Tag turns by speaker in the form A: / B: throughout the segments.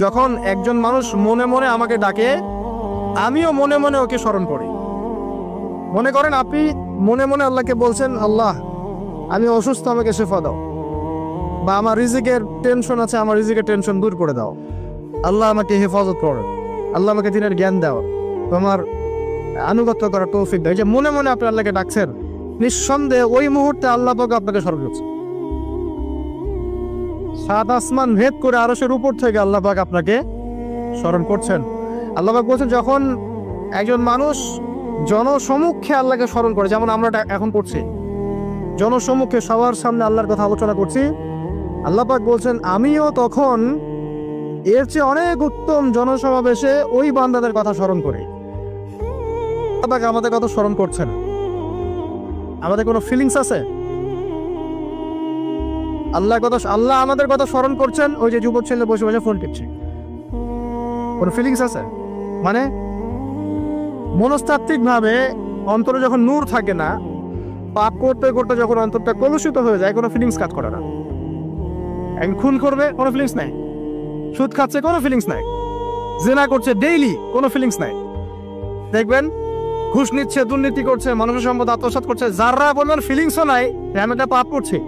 A: যখন একজন মানুষ মনে মনে আমাকে ডাকে, আমিও মনে মনে ওকে স্মরণ করি। মনে করেন আপনি মনে মনে আল্লাহকে বলছেন, আল্লাহ আমি অসুস্থ, আমাকে শেফা দাও, বা আমার রিজিকের টেনশন আছে, আমার রিজিকের টেনশন দূর করে দাও, আল্লাহ আমাকে হেফাজত করো, আল্লাহ আমাকে দিনের জ্ঞান দাও, তোমার আনুগত্য করার তৌফিক দাও। এই যে মনে মনে আপনি আল্লাহকে ডাকছেন, নিঃসন্দেহে ওই মুহূর্তে আল্লাহ পাক আপনাকে স্মরণ করছে। সাত আসমান ভেদ করে আরশের উপর থেকে আল্লাহ পাক আপনাকে স্মরণ করছেন। আল্লাহ পাক বলছেন, যখন একজন মানুষ জনসমুখে আল্লাহকে স্মরণ করে, যেমন আমরা এখন করছি, জনসমুখে সবার সামনে আল্লাহর কথা আলোচনা করছি, আল্লাহ পাক বলছেন আমিও তখন এর চেয়ে অনেক উত্তম জনসমাবেশে ওই বান্দাদের কথা স্মরণ করি। আল্লাহ পাক আমাদের কথা স্মরণ করছেন, আমাদের কোনো ফিলিংস আছে? আল্লাহ আমাদের কথা স্মরণ করছেন, ওই যে যুবক ছেলে বসে বসে ফোন টিপছে, কোনো ফিলিংস আছে? মানে মনস্তাত্ত্বিক ভাবে অন্তরে যখন নূর থাকে না, পাপ করতে করতে যখন অন্তরটা কলুষিত হয়ে যায়, কোনো ফিলিংস কাজ করে না। একজন খুন করবে, কোনো ফিলিংস নাই। সুদ খাচ্ছে, কোনো ফিলিংস নাই। জিনা করছে ডেইলি, কোনো ফিলিংস নাই। দেখবেন ঘুষ নিচ্ছে, দুর্নীতি করছে, মানুষের সম্পদ আত্মসাৎ করছে, যারা বলবেন ফিলিংসও নাই আমি একটা পাপ করছি।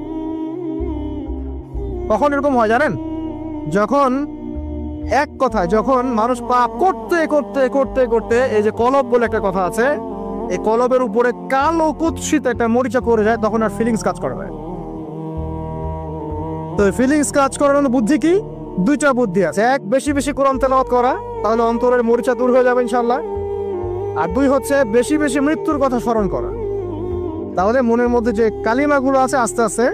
A: কখন এরকম হয় জানেন? যখন এক কথায় যখন মানুষ পাপ করতে করতে করতে করতে, এই যে কলব বলে একটা কথা আছে, এই কলবের উপরে কালো কুৎসিত একটা মরিচা করে যায়, তখন আর ফিলিংস কাজ করে না। তো ফিলিংস কাজ করার বুদ্ধি কি? দুইটা বুদ্ধি আছে। এক, বেশি বেশি কোরআন তেলাওয়াত করা, তাহলে অন্তরের মরিচা দূর হয়ে যাবে ইনশাআল্লাহ। আর দুই হচ্ছে বেশি বেশি মৃত্যুর কথা স্মরণ করা, তাহলে মনের মধ্যে যে কালিমাগুলো আছে আস্তে আস্তে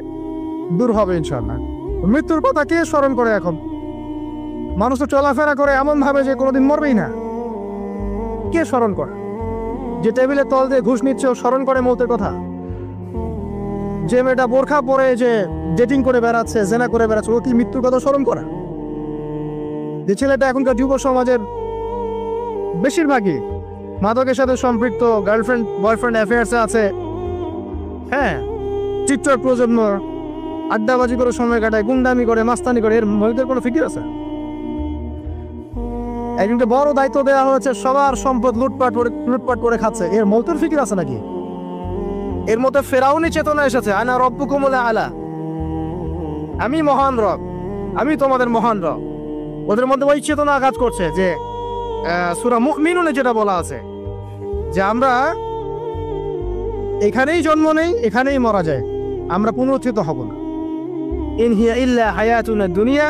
A: দূর হবে ইনশাআল্লাহ। মৃত্যুর কথা কে স্মরণ করে? এখন মানুষ তো চলাফেরা করে এমন ভাবে যে কোনোদিন মরবেই না। কে স্মরণ করে? যে টেবিলের তল দিয়ে ঘুষ নিচ্ছে ও স্মরণ করে মৌতের কথা? যে মেয়েটা বোরখা পরে যে ডেটিং করে বেড়াচ্ছে, জেনা করে বেড়াচ্ছে, ও কি মৃত্যুর কথা স্মরণ করে? যে ছেলেটা এখনকার যুব সমাজের বেশিরভাগই মাদকের সাথে সম্পৃক্ত, গার্লফ্রেন্ড বয়ফ্রেন্ড অ্যাফেয়ার্সে আছে, হ্যাঁ, টিকটক প্রজন্ম, আড্ডাবাজি করে সময় কাটায়, গুন্ডামি করে, মাস্তানি করে, এর মধ্যে কোনো ফিকির আছে? একজনকে বড় দায়িত্ব দেওয়া হয়েছে, সবার সম্পদ লুটপাট করে খাচ্ছে, এর মৌতের ফিকির আছে নাকি? এর মধ্যে ফেরাউনি চেতনা এসেছে, আনা রব্বুকুমুল আলা, আমি মহান রব, আমি তোমাদের মহান রব। ওদের মধ্যে ওই চেতনা কাজ করছে যে সূরা মুমিনুনে যেটা বলা আছে যে আমরা এখানেই জন্ম নেই, এখানেই মারা যায়, আমরা পুনরুত্থিত হব না। ইন হিয়া ইল্লা হায়াতুনা দুনিয়া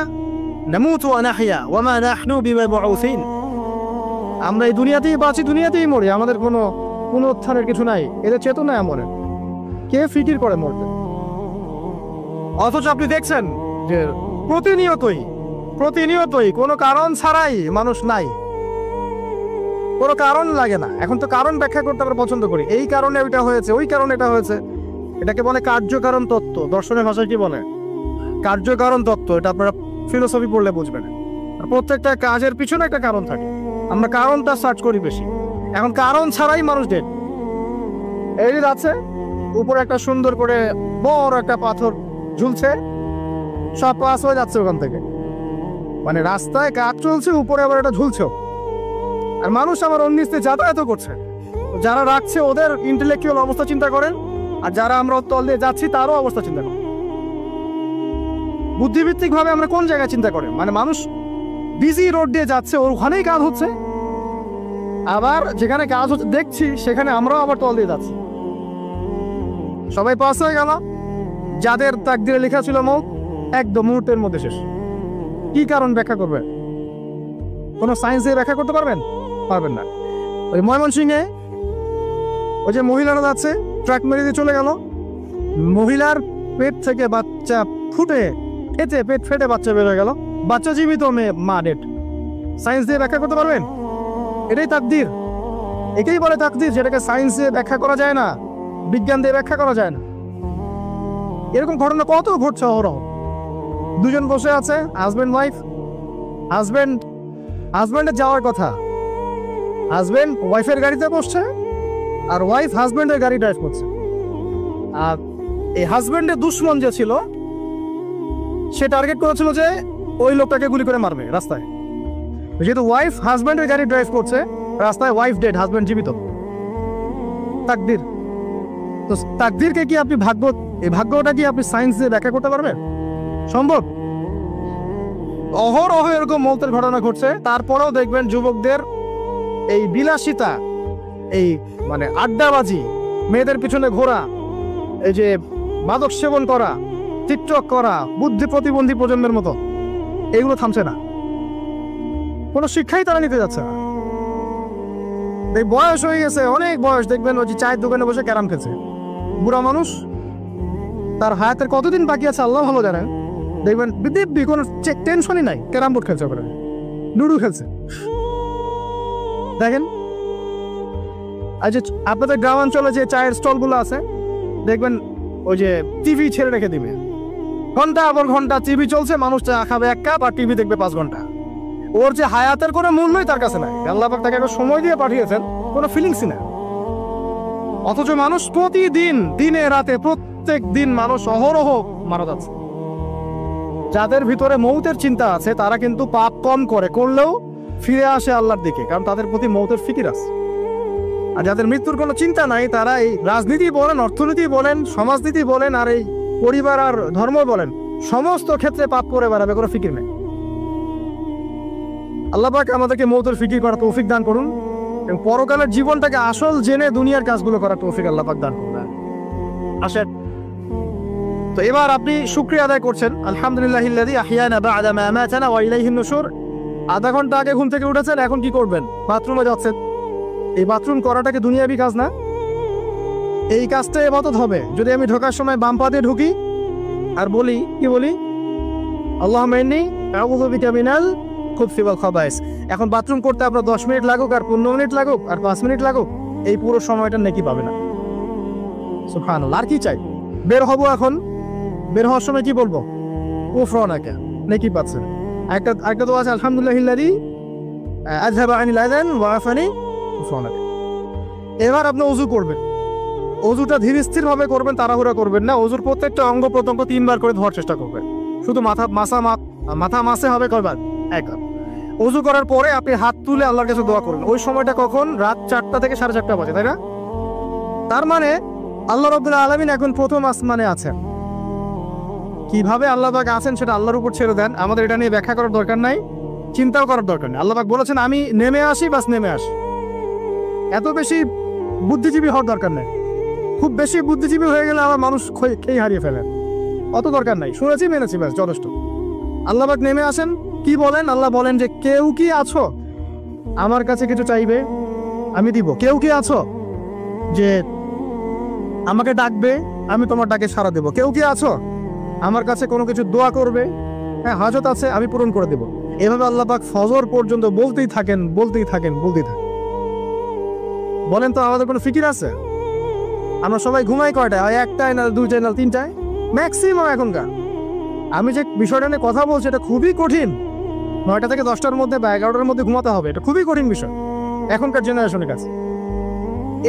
A: নামুতু ওয়া নাহইয়া ওয়া মা নাহনু বিমাবউসিন। আমরা এই দুনিয়াতেই বাঁচি, দুনিয়াতেই মরি, আমাদের কোনো পুনরুত্থানের কিছু নাই। এদের চেতনা এমন, কে ফিকির করে মরতে? অথচ আপনি দেখছেন যে প্রতিনিয়তই কোনো কারণ ছাড়াই মানুষ নাই, কোনো কারণ লাগে না। এখন তো কারণ ব্যাখ্যা করতে আমরা পছন্দ করি, এই কারণে ওইটা হয়েছে, ওই কারণে এটা হয়েছে। এটাকে বলে কার্যকারণ তত্ত্ব। দর্শনের ভাষায় কি বলে? কার্যকারণ তত্ত্ব। এটা আপনারা ফিলোসফি পড়লে বুঝবেন। প্রত্যেকটা কাজের পিছনে একটা কারণ থাকে, আমরা কারণটা সার্চ করি বেশি। এখন কারণ ছাড়াই মানুষ ডেড। এই আছে উপরে একটা সুন্দর করে বড় একটা পাথর ঝুলছে, সব পাস হয়ে যাচ্ছে ওখান থেকে, মানে রাস্তায় কাজ চলছে, উপরে আবার এটা ঝুলছে, আর মানুষ আমার অন্যস্তে যাতায়াত করছে। যারা রাখছে ওদের ইন্টেলেকচুয়াল অবস্থা চিন্তা করেন, আর যারা আমরা তল দিয়ে যাচ্ছি তারও অবস্থা চিন্তা করেন। বুদ্ধিভিত্তিক ভাবে আমরা কোন জায়গায় চিন্তা করেন? মানে মানুষ বিজি রোড দিয়ে যাচ্ছে, ওখানেই কাজ হচ্ছে, আবার যেখানে কাজ হচ্ছে দেখছি সেখানে আমরাও আবার তল দিয়ে যাচ্ছি। সবাই পাস হয়ে গেল, যাদের তাকদিরে লেখা ছিল মৌত, একদম মুহূর্তের মধ্যে শেষ। কি কারণ ব্যাখ্যা করবে? কোনো সায়েন্স দিয়ে ব্যাখ্যা করতে পারবেন? পারবেন না। ওই ময়মনসিংহে ওই যে মহিলারা যাচ্ছে, ট্রাক মেরে দিয়ে চলে গেল, মহিলার পেট থেকে বাচ্চা পেট ফেটে বাচ্চা বের হয়ে গেল, বাচ্চা জীবিত, মা ডেড। সায়েন্স দিয়ে ব্যাখ্যা করতে পারবেন? এটাই তাকদির, একেই বলে তাকদির, যেটাকে সায়েন্স দিয়ে ব্যাখ্যা করা যায় না, বিজ্ঞান দিয়ে ব্যাখ্যা করা যায় না। এরকম ঘটনা কত ঘটছে অহরহ। দুজন বসে আছে, হাজবেন্ড ওয়াইফ, হাজবেন্ডের যাওয়ার কথা, হাজবেন্ড ওয়াইফের গাড়িতে বসছে, আর ওয়াইফ হাজবেন্ডের গাড়ি ড্রাইভ করছে। আর এই হাজবেন্ডের দুশ্মন যে ছিল, সে টার্গেট করেছিল যে ওই লোকটাকে গুলি করে মারবে রাস্তায়। যেহেতু ওয়াইফ হাজব্যান্ডের গাড়ি ড্রাইভ করছে, রাস্তায় ওয়াইফ ডেড, হাজব্যান্ড জীবিত, তাকদির। তো তাকদিরকে কি আপনি এই ভাগ্যটা কি আপনি সায়েন্স দিয়ে ব্যাখ্যা করতে পারবেন? সম্ভব? অহরহ এরকম মৌতের ঘটনা ঘটছে। তারপরেও দেখবেন যুবকদের এই বিলাসিতা, এই মানে আড্ডাবাজি, মেয়েদের পিছনে ঘোরা, এই যে মাদক সেবন করা, টিকটক করা, বুদ্ধি প্রতিবন্ধী প্রজন্মের মতো, এইগুলো থামছে না। কোনো শিক্ষাই তারা নিতে যাচ্ছে না। এই বয়স হয়ে গেছে, অনেক বয়স, দেখবেন ওই যে চায়ের দোকানে বসে ক্যারাম খেলছে, বুড়া মানুষ, তার হায়াতের কতদিন বাকি আছে আল্লাহ ভালো জানেন। দেখবেন দিব্যি কোনো টেনশনই নাই, ক্যারাম বোর্ড খেলছে, ওখানে লুডু খেলছে। দেখেন আজ আপনাদের গ্রামাঞ্চলে যে চায়ের স্টলগুলো আছে, দেখবেন ওই যে টিভি ছেড়ে রেখে দিবে, ঘন্টা পর ঘন্টা টিভি চলছে, মানুষ চা খাবে 1 কাপ আর টিভি দেখবে 5 ঘন্টা। ওর যে হায়াতের কোনো মূল্যই তার কাছে নাই। আল্লাহ পাক তাকে একটা সময় দিয়ে পাঠিয়েছেন, কোনো ফিলিংসই না। অথচ মানুষ প্রতিদিন, দিনে রাতে, প্রত্যেক দিন মানুষ অহরহ মারা যাচ্ছে। যাদের ভিতরে মৌতের চিন্তা আছে তারা কিন্তু পাপ কম করলেও ফিরে আসে আল্লাহর দিকে, কারণ তাদের প্রতি মৌতের ফিকির আছে। আর যাদের মৃত্যুর কোনো চিন্তা নাই, তারা এই রাজনীতি বলেন, অর্থনীতি বলেন, সমাজনীতি বলেন, আর এই পরিবার আর ধর্ম বলেন, সমস্ত ক্ষেত্রে পাপ করে বেড়াবে, কোনো ফিকির নেই। আল্লাহ পাক আমাদেরকে মৌতের ফিকির করার তৌফিক দান করুন এবং পরকালের জীবনটাকে আসল জেনে দুনিয়ার কাজগুলো করার তৌফিক আল্লাহ পাক দান করুন। আসেন, তো এবার আপনি শুকরিয়া আদায় করছেন, আলহামদুলিল্লাহিল্লাযী আহইয়ানা বা'দা মা আমাতানা ওয়া ইলাইহিন নুশুর। আধা ঘন্টা আগে ঘুম থেকে উঠেছেন, এখন কি করবেন? বাথরুমে যাচ্ছেন। এই বাথরুম করাটা কি দুনিয়াবি কাজ না? এই কাজটা ইবাদত হবে যদি আমি ঢোকার সময় বাম পা দিয়ে ঢুকি আর বলি, কি বলি? আল্লাহুম্মা ইন্নী আউযু বিকা মিনাল খুবসি ওয়াল খাবাইস। এখন বাথরুম করতে আপনার 10 মিনিট লাগুক আর 15 মিনিট লাগুক আর 5 মিনিট লাগুক, এই পুরো সময়টা নেকি পাবে না। সুবহানাল্লাহ। আর কি চাই? বের হব, এখন বের হওয়ার সময় কি বলবো? গুফরানাকা, নেকি পাচ্ছেন। একটা তো আছে, আলহামদুলিল্লাহিল্লাযী আযহাবা আনিল আযান ওয়া আফানি গুফরানাকা। এবার আপনি ওযু করবেন। ওযুটা ধীর স্থির ভাবে করবেন, তাড়াহুড়া করবেন না। ওযুর প্রত্যেকটা অঙ্গ প্রত্যঙ্গ 3 বার করে ধোয়ার চেষ্টা করবেন। শুধু মাথা মাসে হবে কয়বার? 1 বার। ওযু করার পরে আপনি হাত তুলে আল্লাহর কাছে দোয়া করুন। ওই সময়টা কখন? রাত 4টা থেকে 4:30 বাজে, তাই না? তার মানে আল্লাহ রাব্বুল আলামিন এখন প্রথম আসমানে আছেন। কিভাবে আল্লাহ পাক আছেন সেটা আল্লাহর উপর ছেড়ে দেন, আমাদের এটা নিয়ে ব্যাখ্যা করার দরকার নাই, চিন্তাও করার দরকার নেই। আল্লাহ পাক বলেছেন আমি নেমে আসি, বাস নেমে আসি। এত বেশি বুদ্ধিজীবী হওয়ার দরকার নেই। খুব বেশি বুদ্ধিজীবী হয়ে গেলে আমার মানুষ খেয়ে হারিয়ে ফেলেন, অত দরকার নাই। শুনেছি, মেনেছি, ব্যাস যথেষ্ট। আল্লাহ পাক নেমে আসেন, কি বলেন? আল্লাহ বলেন যে কেউ কি আছো আমার কাছে কিছু চাইবে, আমি দিব। কেউ কি আছো যে আমাকে ডাকবে, আমি তোমার ডাকে সাড়া দেব। কেউ কি আছো আমার কাছে কোনো কিছু দোয়া করবে, হ্যাঁ হাজত আছে, আমি পূরণ করে দেব। এভাবে আল্লাহ পাক ফজর পর্যন্ত বলতেই থাকেন। বলেন তো আমাদের কোনো ফিকির আছে? আমরা সবাই ঘুমাই কয়টায়? হয় 1টায়, না 2টায়, না 3টায় ম্যাক্সিমাম এখনকার। আমি যে বিষয়টা নিয়ে কথা বলছি এটা খুবই কঠিন। 9টা থেকে 10টার মধ্যে বা 11টার মধ্যে ঘুমাতে হবে, এটা খুবই কঠিন বিষয় এখনকার জেনারেশনের কাছে।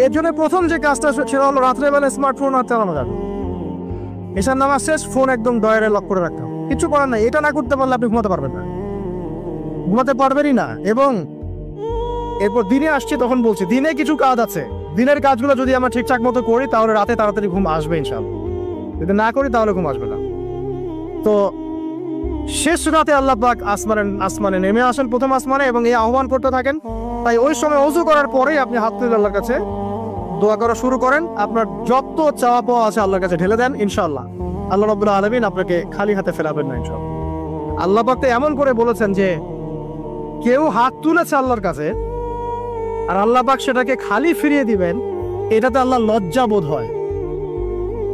A: এর জন্য প্রথম যে কাজটা সেটা হলো রাত্রেবেলা স্মার্টফোন হাতে চালানো যাবে। এশার নামাজ শেষ, ফোন একদম ডয়ারে লক করে রাখতে হবে। কিছু করার নাই, এটা না করতে পারলে আপনি ঘুমাতে পারবেন না, ঘুমাতে পারবেনই না। এবং এরপর দিনে আসছে, তখন বলছি দিনে কিছু কাজ আছে, দিনের কাজগুলো যদি আমরা ঠিকঠাক মতো করি তাহলে রাতে তাড়াতাড়ি ঘুম আসবে ইনশাআল্লাহ। যদি না করি তাহলে ঘুম আসবে না। তো শেষ রাতে আল্লাহ পাক আসমানে নেমে আসেন, প্রথম আসমানে, এবং এই আহ্বান করতে থাকেন। তাই ওই সময় ওযু করার পরেই আপনি হাত তুলে আল্লাহর কাছে দোয়া করা শুরু করেন। আপনার যত চাওয়া পাওয়া আছে আল্লাহর কাছে ঢেলে দেন, ইনশাআল্লাহ আল্লাহ রাব্বুল আলামিন আপনাকে খালি হাতে ফেরাবেন না ইনশাআল্লাহ। আল্লাহ পাক তো এমন করে বলেছেন যে কেউ হাত তুলেছে আল্লাহর কাছে আর আল্লাহ পাক সেটাকে খালি ফিরিয়ে দিবেন, এটাতে আল্লাহ লজ্জা বোধ হয়।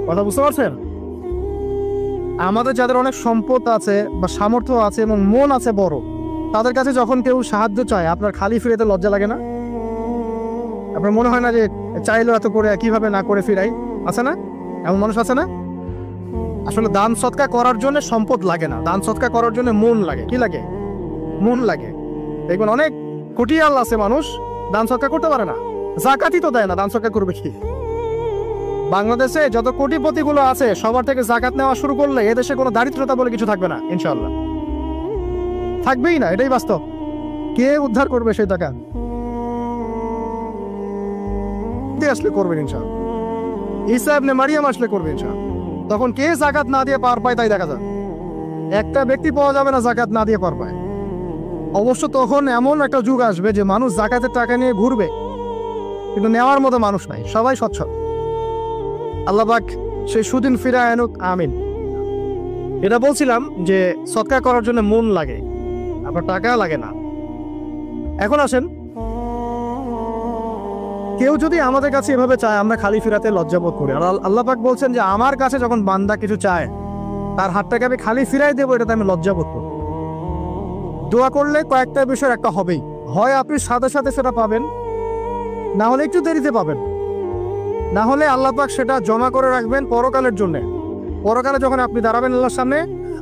A: কথা বুঝতে পারছেন? আমাদের যাদের অনেক সম্পদ আছে বা সামর্থ্য আছে এবং মন আছে বড়, তাদের কাছে যখন কেউ সাহায্য চায় আপনার খালি ফিরেতে লজ্জা লাগে না? আপনার মনে হয় না যে চাইলেও এত করে কিভাবে না করে ফিরাই? আছে না এমন মানুষ? আছে না? আসলে দান সৎকা করার জন্য সম্পদ লাগে না, দান সৎকা করার জন্য মন লাগে। কি লাগে? মন লাগে। দেখবেন অনেক কোটিয়াল আছে মানুষ, দান সৎকা করতে পারে না, জাকাতই তো দেয় না, দান সৎকা করবে কি? বাংলাদেশে যত কোটিপতিগুলো আছে সবার থেকে জাকাত নেওয়া শুরু করলে এদেশে কোনো দারিদ্রতা বলে কিছু থাকবে না ইনশাআল্লাহ, থাকবেই না, এটাই বাস্তব। কে উদ্ধার করবে সেই টাকা? আসলে করবেন ইনশাআল্লাহ। ঈসা ইবনে মারিয়াম আসলে করবে ইনশাআল্লাহ। তখন কে যাকাত না দিয়ে পার পায় তাই দেখা যায়। একটা ব্যক্তি পাওয়া যাবে না যাকাত না দিয়ে পার পায়। অবশ্য তখন এমন একটা যুগ আসবে যে মানুষ যাকাতের টাকা নিয়ে ঘুরবে, কিন্তু নেওয়ার মতো মানুষ নাই, সবাই সচ্ছল। আল্লাহ পাক সেই সুদিন ফিরায় আনুক, আমিন। এটা বলছিলাম যে সদকা করার জন্য মন লাগে, আপনার টাকা লাগে না। এখন আসেন, কেউ যদি আমাদের কাছে এভাবে চায় আমরা খালি ফিরাতে লজ্জাবোধ করি। আর আল্লাহ পাক বলছেন যে আমার কাছে যখন বান্দা কিছু চায় তার হাতটাকে আমি খালি ফিরাই দেবো, এটাতে আমি লজ্জাবোধ করি। দোয়া করলে কয়েকটা বিষয় একটা হবেই, হয় আপনি সাথে সাথে সেটা পাবেন, না হলে একটু দেরিতে পাবেন, না হলে আল্লাহ পাক সেটা জমা করে রাখবেন পরকালের জন্য। পরকালে যখন আপনি দাঁড়াবেন আল্লাহর সামনে,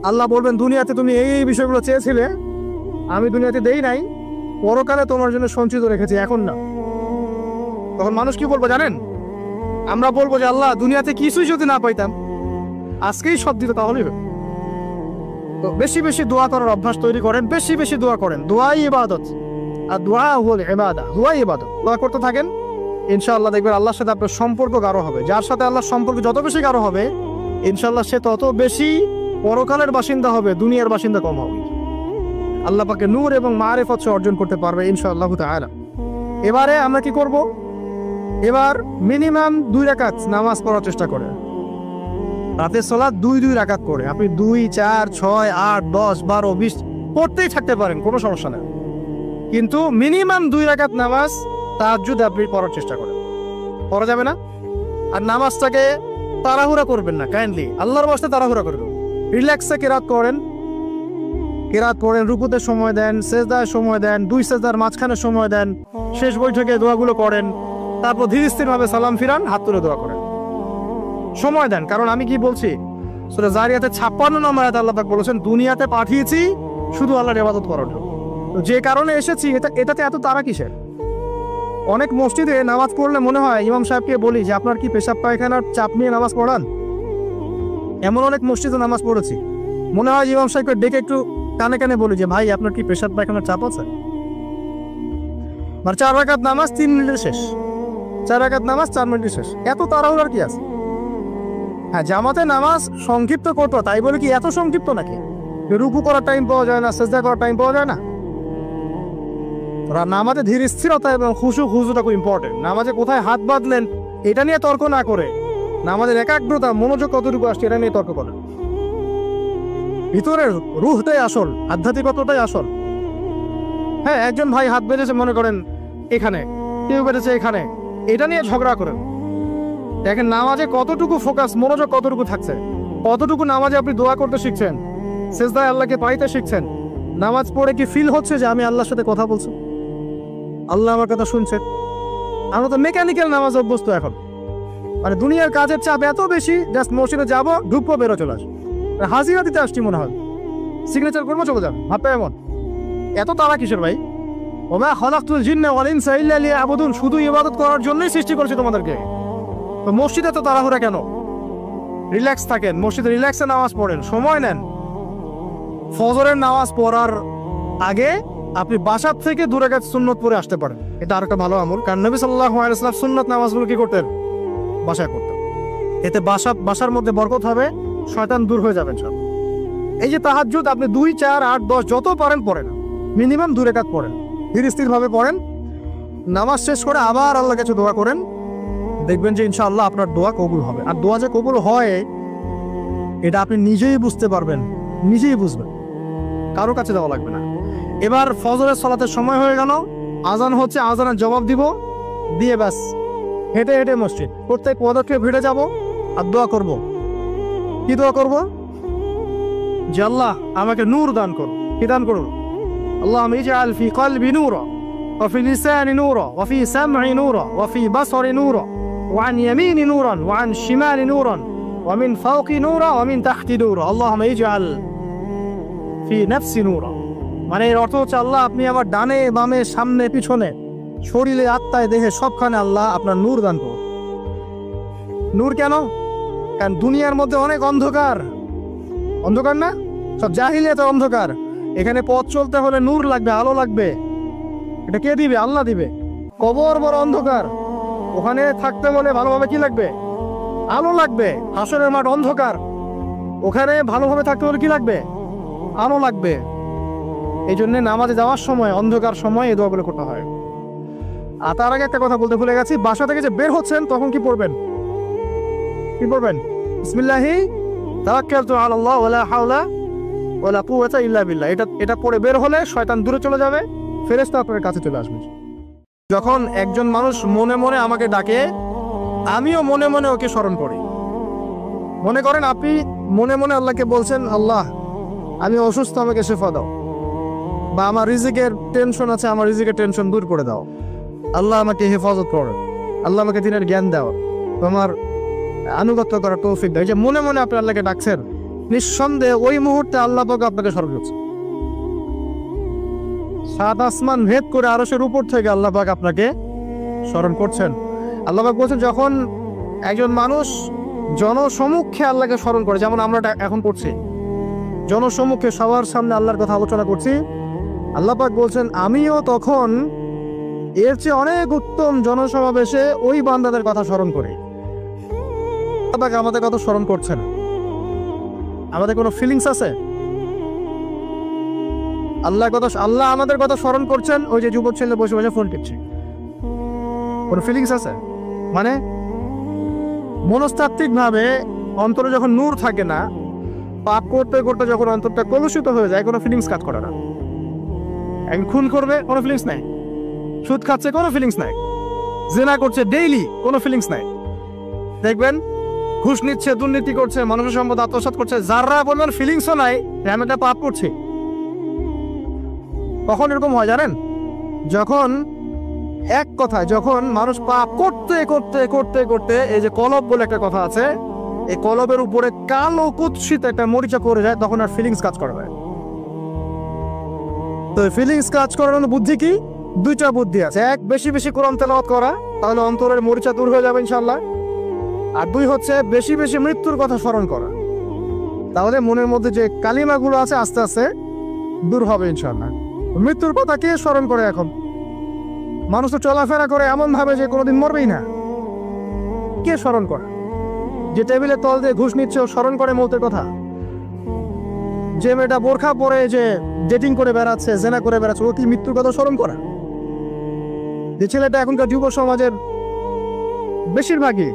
A: আল্লাহ বলবেন দুনিয়াতে তুমি এই বিষয়গুলো চেয়েছিলে, আমি দুনিয়াতে দেই নাই, পরকালে তোমার জন্য সঞ্চিত রেখেছি, এখন না। তখন মানুষ কি বলবো জানেন? আমরা বলবো যে আল্লাহ দুনিয়াতে কিছুই যদি না পাইতাম, আজকেই সব দিত তাহলে। তো বেশি বেশি দোয়া করার অভ্যাস তৈরি করেন, বেশি বেশি দোয়া করেন। দোয়াই ইবাদত, আর দোয়া হল ইবাদা, দোয়াই ইবাদত। দোয়া করতে থাকেন, ইনশাআল্লাহ দেখবেন আল্লাহর সাথে আপনার সম্পর্ক গাঢ় হবে। যার সাথে আল্লাহর সম্পর্ক যত বেশি গাঢ় হবে, ইনশাআল্লাহ সে তত বেশি পরকালের বাসিন্দা হবে, দুনিয়ার বাসিন্দা কম হবে। আল্লাহ পাকে নূর এবং মারিফত অর্জন করতে পারবে ইনশাআল্লাহ তাআলা। এবারে আমরা কি করব? এবার মিনিমাম 2 রাকাত নামাজ পড়ার চেষ্টা করে, রাতের সালাত 2 রাকাত করে। আপনি 2, 4, 6, 8, 10, 12, 20 পড়তেই থাকতে পারেন, কোনো সমস্যা নেই। কিন্তু মিনিমাম 2 রাকাত নামাজ তাহাজ্জুদ আপনি পড়ার চেষ্টা করেন। পড়া যাবে না? আর নামাজটাকে তাড়াহুড়া করবেন না, কাইন্ডলি আল্লাহর ওয়াস্তে তাড়াহুড়া করবেন। রিল্যাক্সে কেরাত করেন, কেরাত পড়েন, রুকুতে সময় দেন, সেজদায় সময় দেন, 2 সেজদার মাঝখানে সময় দেন, শেষ বৈঠকে দোয়াগুলো করেন, তারপর ধীর স্থির ভাবে সালাম ফিরান, হাত তুলে দোয়া করেন, সময় দেন। কারণ আমি কি বলছি, সূরা জারিয়াতে 56 নম্বর আয়াতে আল্লাহ পাক বলেছেন দুনিয়াতে পাঠিয়েছি শুধু আল্লাহর ইবাদত করার জন্য। তো যে কারণে এসেছি এটাতে এত তাড়া কিসের? অনেক মসজিদে নামাজ পড়লে মনে হয় ইমাম সাহেবকে বলি যে আপনার কি পেশাব পায়খানার চাপ নিয়ে নামাজ পড়ান? এমন অনেক মসজিদে নামাজ পড়েছি, মনে হয় ইমাম সাহেবকে ডেকে একটু কানে কানে বলি যে ভাই আপনার কি পেশাব পায়খানার চাপ আছে? আর 4 রাকাত নামাজ 3 মিনিটে শেষ, 4 রাকাত নামাজ 4 মিনিটে শেষ। এত তাড়াহুড়ার কি আছে? হ্যাঁ, জামাতে নামাজ সংক্ষিপ্ত করতো, তাই বলে কি এত সংক্ষিপ্ত নাকি? রুকু করার টাইম পাওয়া যায় না, সেজদা করার টাইম পাওয়া যায় না? নামাজে ধীর স্থিরতা এবং খুশুটা খুব ইম্পর্টেন্ট। নামাজে কোথায় হাত বাঁধলেন এটা নিয়ে তর্ক না করে, নামাজের একাগ্রতা মনোযোগ কতটুকু আসছে এটা নিয়ে তর্ক করেন। ভিতরের রুহটাই আসল, আধ্যাত্মিকতাটাই আসল। হ্যাঁ, একজন ভাই হাত বেঁধেছে মনে করেন এখানে, কেউ বেঁধেছে এখানে, এটা নিয়ে ঝগড়া করেন। দেখেন নামাজে কতটুকু ফোকাস, মনোযোগ কতটুকু থাকছে, কতটুকু নামাজে আপনি দোয়া করতে শিখছেন, সেজদায় আল্লাহকে পাইতে শিখছেন। নামাজ পড়ে কি ফিল হচ্ছে যে আমি আল্লাহর সাথে কথা বলছি, আল্লাহ আমার কথা শুনছেন? আমরা তো মেকানিক্যাল নামাজ অভ্যস্ত এখন, মানে দুনিয়ার কাজের চাপ এত বেশি, জাস্ট মসজিদে যাবো, ঢুকবো, বেরো, চলে আসবো, হাজিরা দিতে আসছি মনে হয়, সিগনেচার করবো, চলে যাবো, ভাবটা এমন। এত তাড়া কিসের ভাই? ওমা খালাকতুল জিন্না ওয়াল ইনসা ইল্লা লিয়াবুদুন, শুধু ইবাদত করার জন্যই সৃষ্টি করেছি তোমাদেরকে। তো মসজিদে তো তাড়াহুড়া কেন? রিল্যাক্স থাকেন, মসজিদে রিল্যাক্সে নামাজ পড়েন, সময় নেন। ফজরের নামাজ পড়ার আগে আপনি বাসার থেকে 2 রাকাত সুন্নত পড়ে আসতে পারেন, এটা আর একটা ভালো আমল। কারণ নবী সাল্লাল্লাহু আলাইহি ওয়াসাল্লাম সুন্নত নামাজগুলো কি করতেন? বাসায় করতেন। এতে বাসার মধ্যে বরকত হবে, শয়তান দূর হয়ে যাবেন সব। এই যে তাহাজ্জুদ আপনি 2, 4, 8, 10 যত পারেন পড়েন, মিনিমাম 2 রাকাত পড়েন, ধীর স্থির ভাবে পড়েন। নামাজ শেষ করে আবার আল্লাহর কাছে দোয়া করেন, দেখবেন যে ইনশাআল্লাহ আপনার দোয়া কবুল হবে। আর দোয়া যে কবুল হয় এটা আপনি নিজেই বুঝতে পারবেন, নিজেই বুঝবেন, কারো কাছে দেওয়া লাগবে না। এবার ফজরের সালাতের সময় হয়ে গেল, আজান হচ্ছে, আজানের জবাব দিব, দিয়ে ব্যাস হেঁটে হেঁটে মসজিদ, প্রত্যেক পদক্ষেপ হেঁটে যাব আর দোয়া করব। কি দোয়া করব? যে আল্লাহ আমাকে নূর দান করুন। কি দান করুন? আল্লাহুম্মা ইজআল ফি কলবি নূরা ওয়া ফি লিসানি নূরা ওয়া ফি সাম'i নূরা ওয়া ফি বাসরি নূরা ওয়া আন ইয়ামিনি নূরান ওয়া আন শিমালি নূরান ওয়া মিন ফাওকি নূরা ওয়া মিন তাহতি নূরা আল্লাহুম্মা ইজআল ফি নাফসি নূরা। মানে এর অর্থ হচ্ছে আল্লাহ আপনি আমার ডানে বামে সামনে পিছনে শরীরে আত্মায় দেহে সবখানে আল্লাহ আপনার নূর দান করুন। নূর কেন? কারণ দুনিয়ার মধ্যে অনেক অন্ধকার, অন্ধকার না? সব জাহিলিয়াতে অন্ধকার। এখানে পথ চলতে হলে নূর লাগবে, আলো লাগবে। এটা কে দিবে? আল্লাহ দিবে। কবর বড় অন্ধকার, ওখানে থাকতে মনে ভালোভাবে কি লাগবে? আলো লাগবে। হাসরের মাঠ অন্ধকার, ওখানে ভালোভাবে থাকতে হলে কি লাগবে? আলো লাগবে। এই জন্য নামাজে যাওয়ার সময়, অন্ধকার সময় এই দোয়াগুলো করতে হয়। আর তার আগে একটা কথা বলতে ভুলে গেছি, বাসা থেকে যে বের হচ্ছেন তখন কি পড়বেন? কি পড়বেন? বিসমিল্লাহি তাওয়াক্কালতু আলাল্লাহ ওয়ালা হাওলা ওয়ালা কুওয়াতা ইল্লা বিল্লাহ। এটা পড়ে বের হলে শয়তান দূরে চলে যাবে, ফেরেশতা আপনার কাছে চলে আসবে। যখন একজন মানুষ মনে মনে আমাকে ডাকে, আমিও মনে মনে ওকে স্মরণ করি। মনে করেন আপনি মনে মনে আল্লাহকে বলছেন, আল্লাহ আমি অসুস্থ, আমাকে শেফা দাও, বা আমার রিজিকের টেনশন আছে, আমার রিজিকের টেনশন দূর করে দাও, আল্লাহ আমাকে হেফাজত করো, আল্লাহ আমাকে দিনের জ্ঞান দাও, তোমার আনুগত্য করার তৌফিক দাও। এই যে মনে মনে আপনি আল্লাহকে ডাকছেন, নিঃসন্দেহে ওই মুহূর্তে আল্লাহ পাক আপনাকে স্মরণ করছে। সাত আসমান ভেদ করে আরশের উপর থেকে আল্লাহ পাক আপনাকে স্মরণ করছেন। আল্লাহ পাক বলছেন, যখন একজন মানুষ জনসমক্ষে আল্লাহকে স্মরণ করে, যেমন আমরা এখন করছি, জনসমক্ষে সবার সামনে আল্লাহর কথা আলোচনা করছি, আল্লাহ পাক বলছেন আমিও তখন এর চেয়ে অনেক উত্তম জনসমাবেশে ওই বান্দাদের কথা স্মরণ করি। আল্লাহ পাক আমাদের কথা স্মরণ করছেন, আমাদের কোনো ফিলিংস আছে? আল্লাহ আমাদের কথা স্মরণ করছেন, ওই যে যুবক ছেলে বসে বসে ফোন টিপছে, কোনো ফিলিংস আছে? মানে মনস্তাত্ত্বিক ভাবে অন্তরে যখন নূর থাকে না, পাপ করতে করতে যখন অন্তরটা কলুষিত হয়ে যায়, কোনো ফিলিংস কাজ করে না। একজন খুন করবে, কোনো ফিলিংস নাই। সুদ খাচ্ছে, কোনো ফিলিংস নাই। জিনা করছে ডেইলি, কোনো ফিলিংস নাই। দেখবেন ঘুষ নিচ্ছে, দুর্নীতি করছে, মানুষের সম্পদ আত্মসাৎ করছে, যারা বলবেন ফিলিংসও নাই আমি একটা পাপ করছি। কখন এরকম হয় জানেন? যখন এক কথায় যখন মানুষ পাপ করতে করতে করতে করতে, এই যে কলব বলে একটা কথা আছে, এই কলবের উপরে কালো কুৎসিত একটা মরিচা করে যায়, তখন আর ফিলিংস কাজ করে না। তো ফিলিংস কাজ করার বুদ্ধি কি? দুইটা বুদ্ধি আছে। এক, বেশি বেশি কোরআন তেলাওয়াত করা, তাহলে অন্তরের মরিচা দূর হয়ে যাবে ইনশাআল্লাহ। আর দুই হচ্ছে বেশি বেশি মৃত্যুর কথা স্মরণ করা, তাহলে মনের মধ্যে যে কালিমাগুলো আছে আস্তে আস্তে দূর হবে ইনশাআল্লাহ। মৃত্যুর কথা কে স্মরণ করে? এখন মানুষ তো চলাফেরা করে এমন ভাবে যে কোনোদিন মরবেই না। কে স্মরণ করে? যে টেবিলের তল দিয়ে ঘুষ নিচ্ছে ও স্মরণ করে মৌতের কথা। যে মেয়েটা বোরখা পরে যে ডেটিং করে বেড়াচ্ছে, জেনা করে বেড়াচ্ছে, ও কি মৃত্যুর কথা স্মরণ করে? যে ছেলেটা এখনকার যুব সমাজের বেশিরভাগই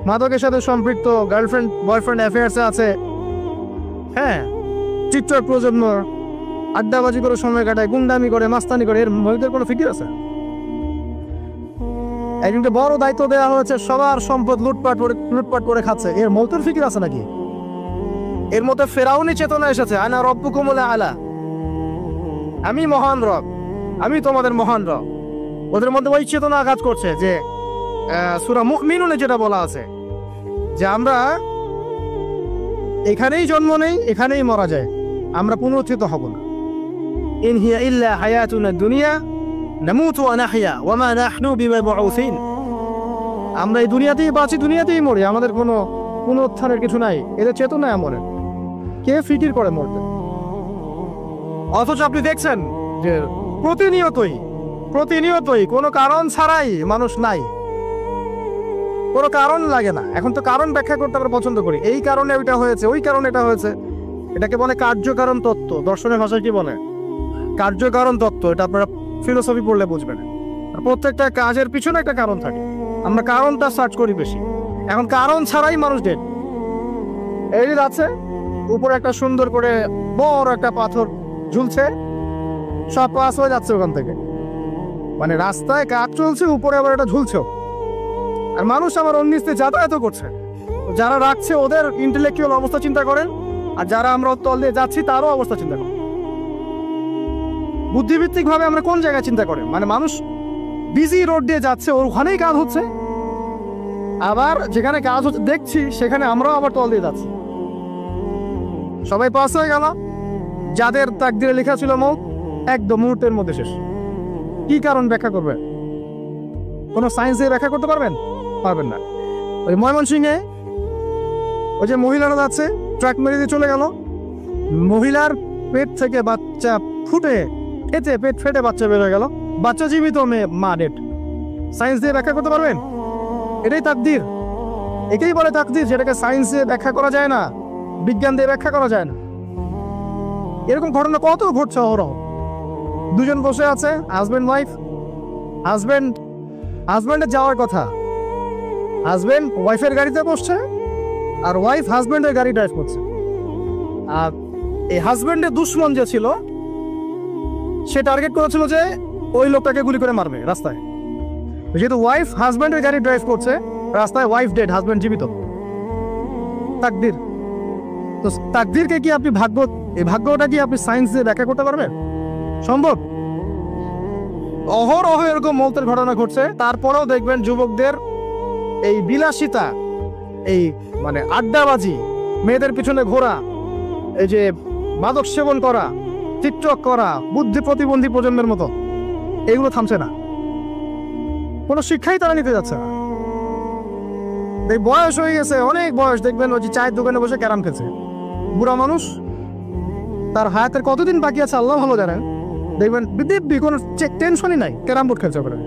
A: মাদকের সাথে সম্পৃক্ত, গার্লফ্রেন্ড বয়ফ্রেন্ড অ্যাফেয়ার্সে আছে, হ্যাঁ, টিকটক প্রজন্ম, আড্ডাবাজি করে সময় কাটায়, গুন্ডামি করে, মাস্তানি করে, এর মধ্যে কোনো ফিকির আছে? একজনকে বড় দায়িত্ব দেওয়া হয়েছে, সবার সম্পদ লুটপাট করে খাচ্ছে, এর মৌতের ফিকির আছে নাকি? এর মধ্যে ফেরাউনি চেতনা এসেছে, আনা রব্বুকুমুল আলা, আমি মহান রব, আমি তোমাদের মহান রব। ওদের মধ্যে ওই চেতনা কাজ করছে যে সূরা মুমিনুনে যেটা বলা আছে যে আমরা এখানেই জন্ম নেই, এখানেই মারা যায়, আমরা পুনরুত্থিত হব না। ইন হিয়া ইল্লা হায়াতুনা দুনিয়া নামুতু ওয়া নাহইয়া ওয়া মা নাহনু বিমাবউসিন। আমরা এই দুনিয়াতেই বাঁচি, দুনিয়াতেই মরি, আমাদের কোনো পুনরুত্থানের কিছু নাই। এদের চেতনা এমন, কে ফিকির করে মরতে? অথচ আপনি দেখছেন যে প্রতিনিয়তই কোনো কারণ ছাড়াই মানুষ নাই, কোনো কারণ লাগে না। এখন তো কারণ ব্যাখ্যা করতে আমরা পছন্দ করি, এই কারণে ওইটা হয়েছে, ওই কারণে এটা হয়েছে। এটাকে বলে কার্যকারণ তত্ত্ব। দর্শনের ভাষায় কি বলে? কার্যকারণ তত্ত্ব। এটা আপনারা ফিলোসফি পড়লে বুঝবেন। আর প্রত্যেকটা কাজের পিছনে একটা কারণ থাকে, আমরা কারণটা সার্চ করি বেশি। এখন কারণ ছাড়াই মানুষ ডেড। এই আছে উপরে একটা সুন্দর করে বড় একটা পাথর ঝুলছে, সব পাস হয়ে যাচ্ছে ওখান থেকে, মানে রাস্তায় কাজ চলছে, উপরে আবার এটা ঝুলছে, আর মানুষ আমার অন্যিস্তে যাতায়াত করছে। যারা রাখছে ওদের ইন্টেলেকচুয়াল অবস্থা চিন্তা করেন, আর যারা আমরা তল দিয়ে যাচ্ছি তারও অবস্থা চিন্তা করেন। বুদ্ধিভিত্তিক ভাবে আমরা কোন জায়গায় চিন্তা করেন? মানে মানুষ বিজি রোড দিয়ে যাচ্ছে, ওখানেই কাজ হচ্ছে, আবার যেখানে কাজ হচ্ছে দেখছি সেখানে আমরাও আবার তল দিয়ে যাচ্ছি। সবাই পাস হয়ে গেল, যাদের তাকদিরে লেখা ছিল মৌত, একদম মুহূর্তের মধ্যে শেষ। কি কারণ ব্যাখ্যা করবে? কোনো সায়েন্স দিয়ে ব্যাখ্যা করতে পারবেন? পারবেন না। ওই ময়মনসিংহে ওই যে মহিলারা যাচ্ছে, ট্রাক মেরে দিয়ে চলে গেল, মহিলার পেট থেকে বাচ্চা ফুটে এতে পেট ফেটে বাচ্চা বের হয়ে গেল, বাচ্চা জীবিত, মেয়ে মা ডেড। সায়েন্স দিয়ে ব্যাখ্যা করতে পারবেন? এটাই তাকদীর, এটাই বলে তাকদীর, যেটাকে সায়েন্স দিয়ে ব্যাখ্যা করা যায় না, বিজ্ঞান দিয়ে ব্যাখ্যা করা যায় না। এরকম ঘটনা কত ঘটছে অহরহ। দুজন বসে আছে, হাজবেন্ড ওয়াইফ, হাজবেন্ডের যাওয়ার কথা, হাজবেন্ড ওয়াইফের গাড়িতে বসছে আর ওয়াইফ হাজবেন্ডের গাড়ি ড্রাইভ করছে। আর এই হাজবেন্ডের দুশ্মন যে ছিল সে টার্গেট করেছিল যে ওই লোকটাকে গুলি করে মারবে রাস্তায়। যেহেতু ওয়াইফ হাজবেন্ডের গাড়ি ড্রাইভ করছে, রাস্তায় ওয়াইফ ডেড, হাজবেন্ড জীবিত। তাকদীর। তো তাকদীরকে কি আপনি এই ভাগ্যটা কি আপনি সায়েন্স দিয়ে ব্যাখ্যা করতে পারবেন? সম্ভব? অহরহ এরকম মৌতের ঘটনা ঘটছে। তারপরেও দেখবেন যুবকদের এই বিলাসিতা, এই মানে আড্ডাবাজি, মেয়েদের পিছনে ঘোরা, এই যে মাদক সেবন করা, টিকটক করা, বুদ্ধি প্রতিবন্ধী প্রজন্মের মতো, এগুলো থামছে না। কোনো শিক্ষাই তারা নিতে যাচ্ছে না। এই বয়স হয়ে গেছে, অনেক বয়স, দেখবেন ওই যে চায়ের দোকানে বসে ক্যারাম খেলছে, বুড়া মানুষ, তার হায়াতের কতদিন বাকি আছে আল্লাহ ভালো জানেন। দেখবেন দিব্যি কোনো টেনশনই নাই, ক্যারাম বোর্ড খেলছে, ওখানে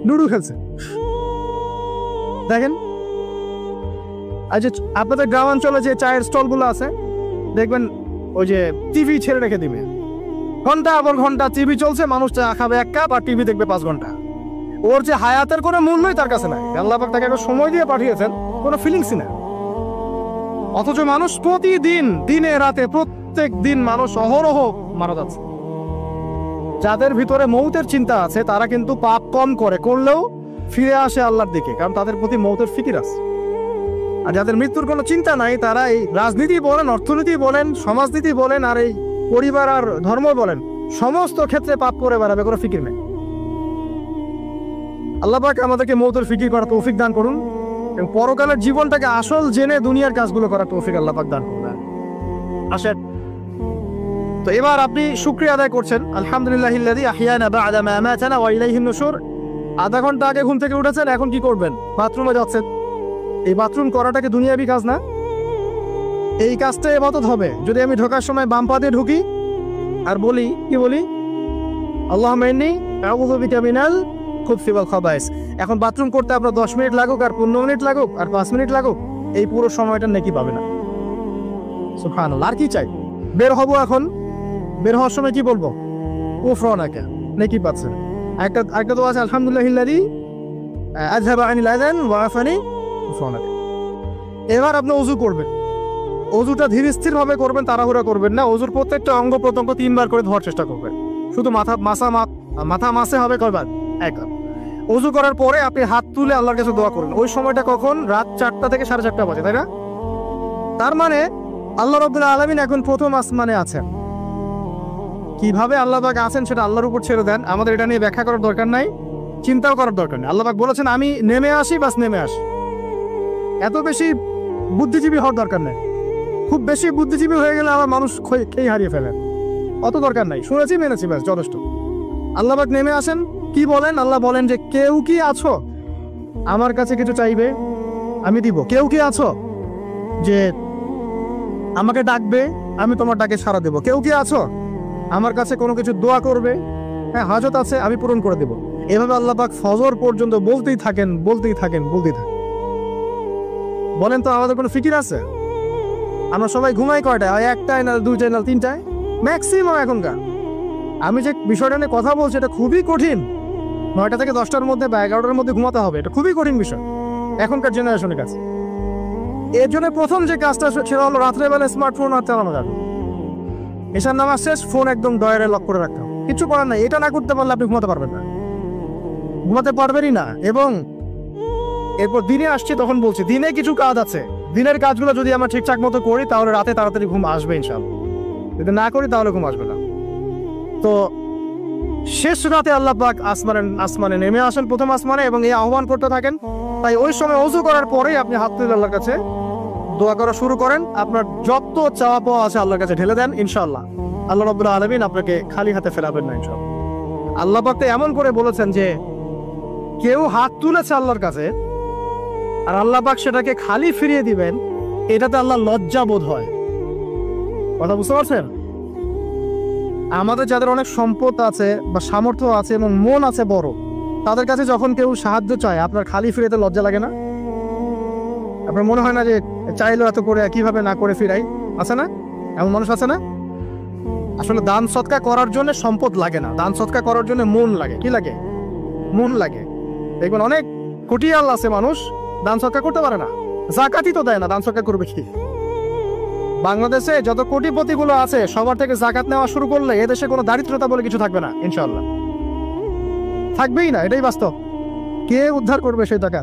A: লুডু খেলছে। দেখেন আর যে আপনাদের গ্রামাঞ্চলে যে চায়ের স্টলগুলো আছে, দেখবেন ওই যে টিভি ছেড়ে রেখে দিবে, ঘন্টা পর ঘন্টা টিভি চলছে, মানুষ চা খাবে 1 কাপ আর টিভি দেখবে 5 ঘন্টা। ওর যে হায়াতের কোনো মূল্যই তার কাছে নাই। আল্লাহ পাক তাকে একটা সময় দিয়ে পাঠিয়েছেন, কোনো ফিলিংসই না। অথচ মানুষ প্রতিদিন, দিনে রাতে, প্রত্যেক দিন মানুষ অহরহ মারা যাচ্ছে। যাদের ভিতরে মৌতের চিন্তা আছে তারা কিন্তু পাপ কম করলেও ফিরে আসে আল্লাহর দিকে, কারণ তাদের প্রতি মৌতের ফিকির আছে। আর যাদের মৃত্যুর কোনো চিন্তা নাই, তারা এই রাজনীতি বলেন, অর্থনীতি বলেন, সমাজনীতি বলেন, আর এই পরিবার আর ধর্ম বলেন, সমস্ত ক্ষেত্রে পাপ করে বেড়াবে, কোনো ফিকির নেই। আল্লাহ পাক আমাদেরকে মৌতের ফিকির করার তৌফিক দান করুন এবং পরকালের জীবনটাকে আসল জেনে দুনিয়ার কাজগুলো করার তৌফিক আল্লাহ পাক দান করুন। আসেন, তো এবার আপনি শুকরিয়া আদায় করছেন, আলহামদুলিল্লাহিল্লাযী আহইয়ানা বা'দা মা আমাতানা ওয়া ইলাইহিন নুশুর। আধা ঘন্টা আগে ঘুম থেকে উঠেছেন, এখন কি করবেন? বাথরুমে যাচ্ছেন। এই বাথরুম করাটাকে দুনিয়াবি কাজ না? এই কাজটা ইবাদত হবে যদি আমি ঢোকার সময় বাম পা দিয়ে ঢুকি আর বলি, কি বলি? আল্লাহুম্মা ইন্নী আউযু বিকা মিনাল খুবসি ওয়াল খাবায়েস। এখন বাথরুম করতে আপনার 10 মিনিট লাগুক আর 15 মিনিট লাগুক আর 5 মিনিট লাগুক, এই পুরো সময়টা নেকি পাবে না। সুবহানাল্লাহ। আর কি চাই? বের হব, এখন বের হওয়ার সময় কি বলবো? গুফরানাকা, নেকি পাচ্ছেন। একটা দোয়া আছে, আলহামদুলিল্লাহিল্লাযী আযহাবা আনিল আযান ওয়া আফানি গুফরানাকা। এবার আপনি ওযু করবেন। ওযুটা ধীর স্থির ভাবে করবেন, তাড়াহুড়া করবেন না। ওযুর প্রত্যেকটা অঙ্গ প্রত্যঙ্গ 3 বার করে ধোয়ার চেষ্টা করবেন। শুধু মাথা মাসে হবে কয়বার? 1 বার। ওযু করার পরে আপনি হাত তুলে আল্লাহর কাছে দোয়া করবেন। ওই সময়টা কখন? রাত 4টা থেকে 4:30 বাজে, তাই না? তার মানে আল্লাহ রাব্বুল আলামিন এখন প্রথম আসমানে আছেন। কিভাবে আল্লাহ পাক আছেন সেটা আল্লাহর উপর ছেড়ে দেন, আমাদের এটা নিয়ে ব্যাখ্যা করার দরকার নাই, চিন্তাও করার দরকার নেই। আল্লাহ পাক বলেছেন আমি নেমে আসি, বাস নেমে আসি। এত বেশি বুদ্ধিজীবী হওয়ার দরকার নেই। খুব বেশি বুদ্ধিজীবী হয়ে গেলে আবার মানুষ খেয়ে হারিয়ে ফেলেন, অত দরকার নাই। শুনেছি, মেনেছি, ব্যাস যথেষ্ট। আল্লাহ পাক নেমে আসেন, কি বলেন? আল্লাহ বলেন যে কেউ কি আছো আমার কাছে কিছু চাইবে, আমি দিব। কেউ কি আছো যে আমাকে ডাকবে, আমি তোমার ডাকে সাড়া দেব। কেউ কি আছো আমার কাছে কোনো কিছু দোয়া করবে, হ্যাঁ হাজত আছে, আমি পূরণ করে দেব। এভাবে আল্লাহ পাক ফজর পর্যন্ত বলতেই থাকেন। বলেন তো আমাদের কোনো ফিকির আছে? আমরা সবাই ঘুমাই কয়টায়? 1টায় না 2টায় না 3টায় ম্যাক্সিমাম এখনকার। আমি যে বিষয়টা নিয়ে কথা বলছি এটা খুবই কঠিন। 9টা থেকে 10টার মধ্যে বা 11টার মধ্যে ঘুমাতে হবে, এটা খুবই কঠিন বিষয় এখনকার জেনারেশনের কাছে। এর জন্য প্রথম যে কাজটা সেটা হলো রাত্রেবেলা স্মার্টফোন আর চালানো যাবে। এশার নামাজ শেষ, ফোন একদম ডয়ারে লক করে রাখতে হবে। কিছু করার নাই, এটা না করতে পারলে আপনি ঘুমাতে পারবেনই না। এবং এরপর দিনে আসছে, তখন বলছি দিনে কিছু কাজ আছে, দিনের কাজগুলো যদি আমরা ঠিকঠাক মতো করি তাহলে রাতে তাড়াতাড়ি ঘুম আসবে ইনশাআল্লাহ। যদি না করি তাহলে ঘুম আসবে না। তো শেষ রাতে আল্লাহ পাক আসমানে নেমে আসেন, প্রথম আসমানে, এবং এই আহ্বান করতে থাকেন। তাই ওই সময় ওযু করার পরেই আপনি হাত তুলে আল্লাহর কাছে দোয়া করা শুরু করেন। আপনার যত চাওয়া পাওয়া আছে আল্লাহর কাছে ঢেলে দেন, ইনশাআল্লাহ আল্লাহ রাব্বুল আলামিন আপনাকে খালি হাতে ফেরাবেন না ইনশাআল্লাহ। আল্লাহ পাক তো এমন করে বলেছেন যে কেউ হাত তুলেছে আল্লাহর কাছে আর আল্লাহ পাক সেটাকে খালি ফিরিয়ে দিবেন, এটাতে আল্লাহ লজ্জা বোধ হয়। কথা বুঝতে পারছেন? আমাদের যাদের অনেক সম্পদ আছে বা সামর্থ্য আছে এবং মন আছে বড়, তাদের কাছে যখন কেউ সাহায্য চায় আপনার খালি ফিরাতে লজ্জা লাগে না? আপনার মনে হয় না যে চাইলেও এত করে কিভাবে না করে ফিরাই? আছে না এমন মানুষ? আছে না? আসলে দান সৎকা করার জন্য সম্পদ লাগে না, দান সৎকা করার জন্য মন লাগে। কি লাগে? মন লাগে। দেখবেন অনেক কোটিয়াল আছে মানুষ দান সৎকা করতে পারে না, জাকাতই তো দেয় না, দান সৎকা করবে কি? বাংলাদেশে যত কোটিপতিগুলো আছে সবার থেকে জাকাত নেওয়া শুরু করলে এদেশে কোনো দারিদ্রতা বলে কিছু থাকবে না, ইনশাআল্লাহ থাকবেই না। এটাই বাস্তব। কে উদ্ধার করবে সেই টাকা?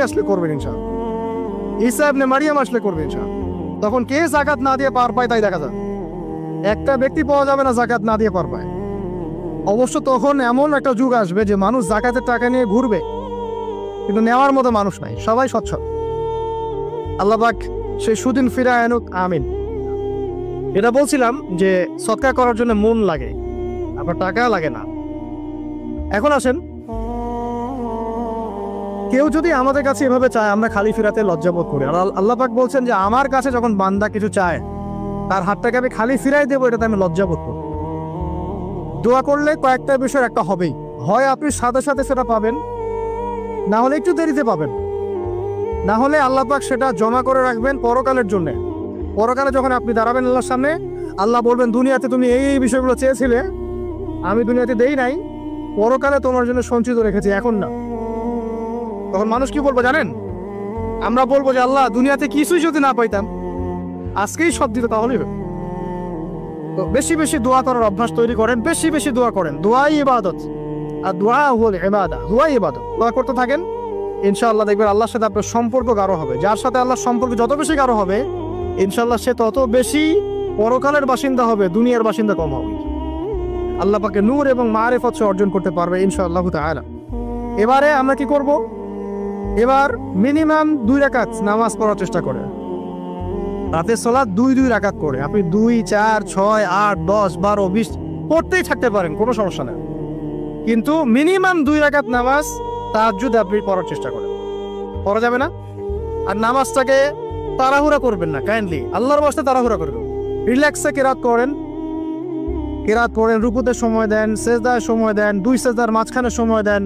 A: আসলে করবেন ইনশাআল্লাহ, ঈসা ইবনে মারিয়াম আসলে করবে ইনশাআল্লাহ। তখন কে জাকাত না দিয়ে পার পায় তাই দেখা যায়। একটা ব্যক্তি পাওয়া যাবে না জাকাত না দিয়ে পার পায়। অবশ্য তখন এমন একটা যুগ আসবে যে মানুষ জাকাতের টাকা নিয়ে ঘুরবে, কিন্তু নেওয়ার মতো মানুষ নাই, সবাই স্বচ্ছল। আল্লাহ পাক সেই সুদিন ফিরায় আনুক, আমিন। এটা বলছিলাম যে সৎকা করার জন্য মন লাগে, আপনার টাকা লাগে না। এখন আসেন, কেউ যদি আমাদের কাছে এভাবে চায় আমরা খালি ফিরাতে লজ্জাবোধ করি। আর আল্লাহ পাক বলছেন যে আমার কাছে যখন বান্দা কিছু চায় তার হাতটাকে আমি খালি ফিরাই দেবো, এটাতে আমি লজ্জাবোধ করি। দোয়া করলে কয়েকটা বিষয় একটা হবেই, হয় আপনি সাথে সাথে সেটা পাবেন, না হলে একটু দেরিতে পাবেন, না হলে আল্লাহ পাক সেটা জমা করে রাখবেন পরকালের জন্য। পরকালে যখন আপনি দাঁড়াবেন আল্লাহর সামনে, আল্লাহ বলবেন দুনিয়াতে তুমি এই বিষয়গুলো চেয়েছিলে, আমি দুনিয়াতে দেই নাই, পরকালে তোমার জন্য সঞ্চিত রেখেছি, এখন না। তখন মানুষ কি বলবো জানেন? আমরা বলবো যে আল্লাহ দুনিয়াতে কিছুই যদি না পাইতাম, আজকেই সব দিত তাহলেই হবে। তো বেশি বেশি দোয়া করার অভ্যাস তৈরি করেন, বেশি বেশি দোয়া করেন। দোয়াই ইবাদত, আর দোয়া হল ইবাদত, দোয়াই ইবাদত। দোয়া করতে থাকেন, ইনশাআল্লাহ দেখবেন আল্লাহর সাথে আপনার সম্পর্ক গাঢ় হবে। যার সাথে আল্লাহর সম্পর্ক যত বেশি গাঢ় হবে, ইনশাআল্লাহ সে তত বেশি পরকালের বাসিন্দা হবে, দুনিয়ার বাসিন্দা কম হবে। আল্লাহ পাকে নূর এবং মারিফত অর্জন করতে পারবে ইনশাআল্লাহ তাআলা। এবারে আমরা কি করব? এবার মিনিমাম 2 রাকাত নামাজ পড়ার চেষ্টা করে, রাতের সালাত 2 রাকাত করে। আপনি 2, 4, 6, 8, 10, 12, 20 পড়তেই থাকতে পারেন, কোনো সমস্যা নেই। কিন্তু মিনিমাম 2 রাকাত নামাজ তাহাজ্জুদ আপনি পড়ার চেষ্টা করেন। পড়া যাবে না? আর নামাজটাকে তাড়াহুড়া করবেন না, কাইন্ডলি আল্লাহর ওয়াস্তে তাড়াহুড়া করবেন। রিল্যাক্সে কেরাত করেন, রুকুতে সময় দেন, সেজদায় সময় দেন, 2 সেজদার মাঝখানে সময় দেন,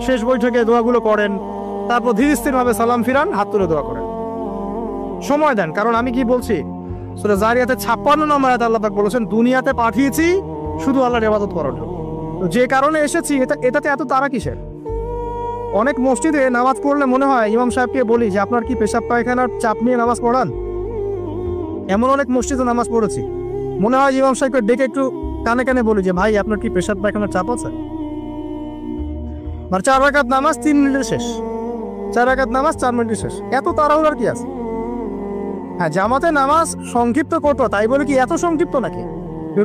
A: শেষ বৈঠকে দোয়াগুলো করেন, তারপর ধীর স্থির ভাবে সালাম ফিরান, হাত তুলে দোয়া করেন, সময় দেন। কারণ আমি কি বলছি, সূরা জারিয়াতে 56 নম্বর আয়াতে আল্লাহ পাক বলেছেন দুনিয়াতে পাঠিয়েছি শুধু আল্লাহর ইবাদত করার জন্য। তো যে কারণে এসেছি এটাতে এত তাড়া কিসের? অনেক মসজিদে নামাজ পড়লে মনে হয় ইমাম সাহেবকে বলি যে আপনার কি পেশাব পায়খানার চাপ নিয়ে নামাজ পড়ান? এমন অনেক মসজিদে নামাজ পড়েছি, মনে হয় ইমাম সাহেবকে ডেকে একটু কানে কানে বলি যে ভাই আপনার কি পেশাব পায়খানার চাপ আছে? আর 4 রাকাত নামাজ 3 মিনিটে শেষ, 4 রাকাত নামাজ 4 মিনিটে শেষ। এত তাড়াহুড়ার কি আছে? হ্যাঁ, জামাতে নামাজ সংক্ষিপ্ত করতো, তাই বলে কি এত সংক্ষিপ্ত নাকি?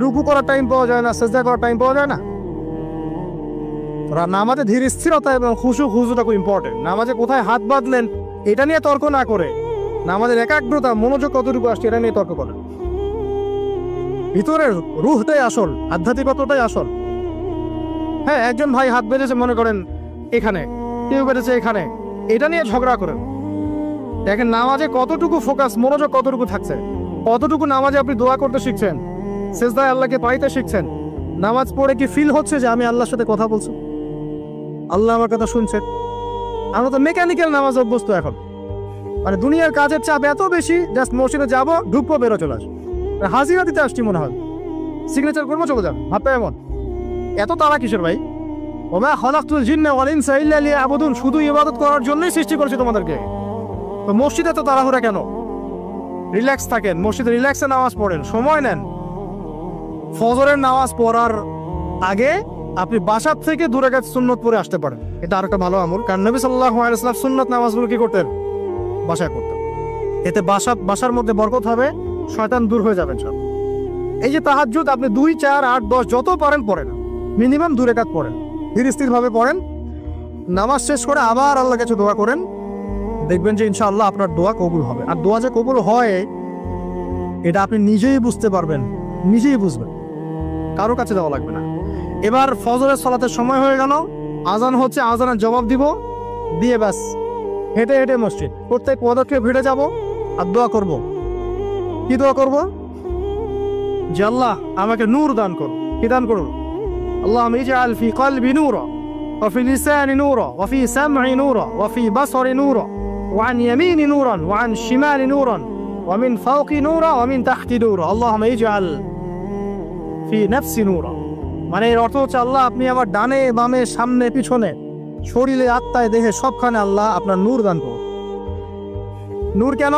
A: রুকু করার টাইম পাওয়া যায় না, সেজদা করার টাইম পাওয়া যায় না? নামাজে ধীর স্থিরতা এবং খুশুটা খুব ইম্পর্টেন্ট। নামাজে কোথায় হাত বাঁধলেন এটা নিয়ে তর্ক না করে, নামাজের একাগ্রতা মনোযোগ কতটুকু আসছে এটা নিয়ে তর্ক করেন। ভিতরের রুহটাই আসল, আধ্যাত্মিকতাটাই আসল। হ্যাঁ, একজন ভাই হাত বেঁধেছে মনে করেন এখানে, কেউ বেঁধেছে এখানে, এটা নিয়ে ঝগড়া করেন। দেখেন নামাজে কতটুকু ফোকাস, মনোযোগ কতটুকু থাকছে, কতটুকু নামাজে আপনি দোয়া করতে শিখছেন, সেজদায় আল্লাহকে পাইতে শিখছেন। নামাজ পড়ে কি ফিল হচ্ছে যে আমি আল্লাহর সাথে কথা বলছি, আল্লাহ আমার কথা শুনছেন? আমরা তো মেকানিক্যাল নামাজ অভ্যস্ত এখন, মানে দুনিয়ার কাজের চাপ এত বেশি, জাস্ট মসজিদে যাবো, ঢুকবো, বেরো, চলে আসবো, হাজিরা দিতে আসছি মনে হয়, সিগনেচার করবো, চলে যাবো, ভাবতে এমন। এত তারা কিসের ভাই? ওমা খালাকতুল জিন্না ওয়াল ইনসা ইল্লা লিয়াবুদুন, শুধু ইবাদত করার জন্যই সৃষ্টি করেছি তোমাদেরকে। তো মসজিদে তো তাড়াহুড়া কেন? রিল্যাক্স থাকেন, মসজিদে রিল্যাক্সে নামাজ পড়েন, সময় নেন। ফজরের নামাজ পড়ার আগে আপনি বাসার থেকে 2 রাকাত সুন্নত পড়ে আসতে পারেন, এটা আর একটা ভালো আমল। কারণ নবী সাল্লাল্লাহু আলাইহি ওয়াসাল্লাম সুন্নত নামাজগুলো কি করতেন? বাসায় করতেন। এতে বাসার মধ্যে বরকত হবে, শয়তান দূর হয়ে যাবেন সব। এই যে তাহাজ্জুদ আপনি 2, 4, 8, 10 যত পারেন পড়েন, মিনিমাম 2 রাকাত পড়েন, ধীর স্থির ভাবে পড়েন। নামাজ শেষ করে আবার আল্লাহর কাছে দোয়া করেন, দেখবেন যে ইনশাআল্লাহ আপনার দোয়া কবুল হবে। আর দোয়া যে কবুল হয় এটা আপনি নিজেই বুঝতে পারবেন, নিজেই বুঝবেন, কারো কাছে যাওয়া লাগবে না। এবার ফজরের সালাতের সময় হয়ে গেল, আজান হচ্ছে, আজানের জবাব দিব, দিয়ে ব্যাস হেঁটে হেঁটে মসজিদ, প্রত্যেক পদক্ষেপ হেঁটে যাব আর দোয়া করব। কি দোয়া করব? যে আল্লাহ আমাকে নূর দান করুন। কি দান করুন? اللهم اجعل في قلبي نورا وفي لساني نورا وفي سمعي نورا وفي بصري نورا وعن يميني نورا وعن شمالي نورا ومن فوقي نورا ومن تحتي نورا اللهم اجعل في نفسي نورا। মানে এর অর্থ হচ্ছে আল্লাহ আপনি আমার ডানে বামে সামনে পিছনে শরীরে আত্মায় দেহে সবখানে আল্লাহ আপনার নূর দান করুন। নূর কেন?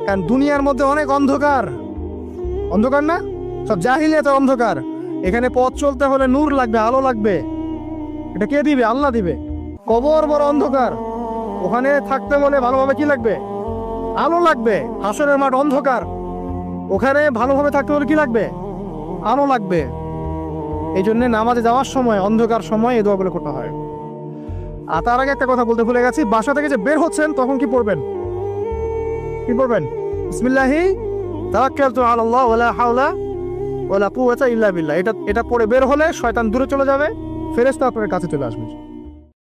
A: কারণ দুনিয়ার মধ্যে অনেক অন্ধকার, অন্ধকার না? সব জাহিলিয়াতে অন্ধকার। এখানে পথ চলতে হলে নূর লাগবে, আলো লাগবে। এটা কে দিবে? আল্লাহ দিবে। কবর বড় অন্ধকার, ওখানে থাকতে হলে ভালোভাবে কি লাগবে? আলো লাগবে। হাসরের মাঠ অন্ধকার, ওখানে ভালোভাবে থাকতে হলে কি লাগবে? আলো লাগবে। এই জন্য নামাজে যাওয়ার সময় অন্ধকার সময় এই দোয়াগুলো করতে হয়। আর তার আগে একটা কথা বলতে ভুলে গেছি, বাসা থেকে যে বের হচ্ছেন তখন কি পড়বেন? কি পড়বেন? বিসমিল্লাহি তাওয়াক্কালতু আলাল্লাহ ওয়ালা হাওলা ওয়ালা কুওয়াতা ইল্লা বিল্লাহ। এটা পড়ে বের হলে শয়তান দূরে চলে যাবে, ফেরেশতা আপনার কাছে চলে আসবে।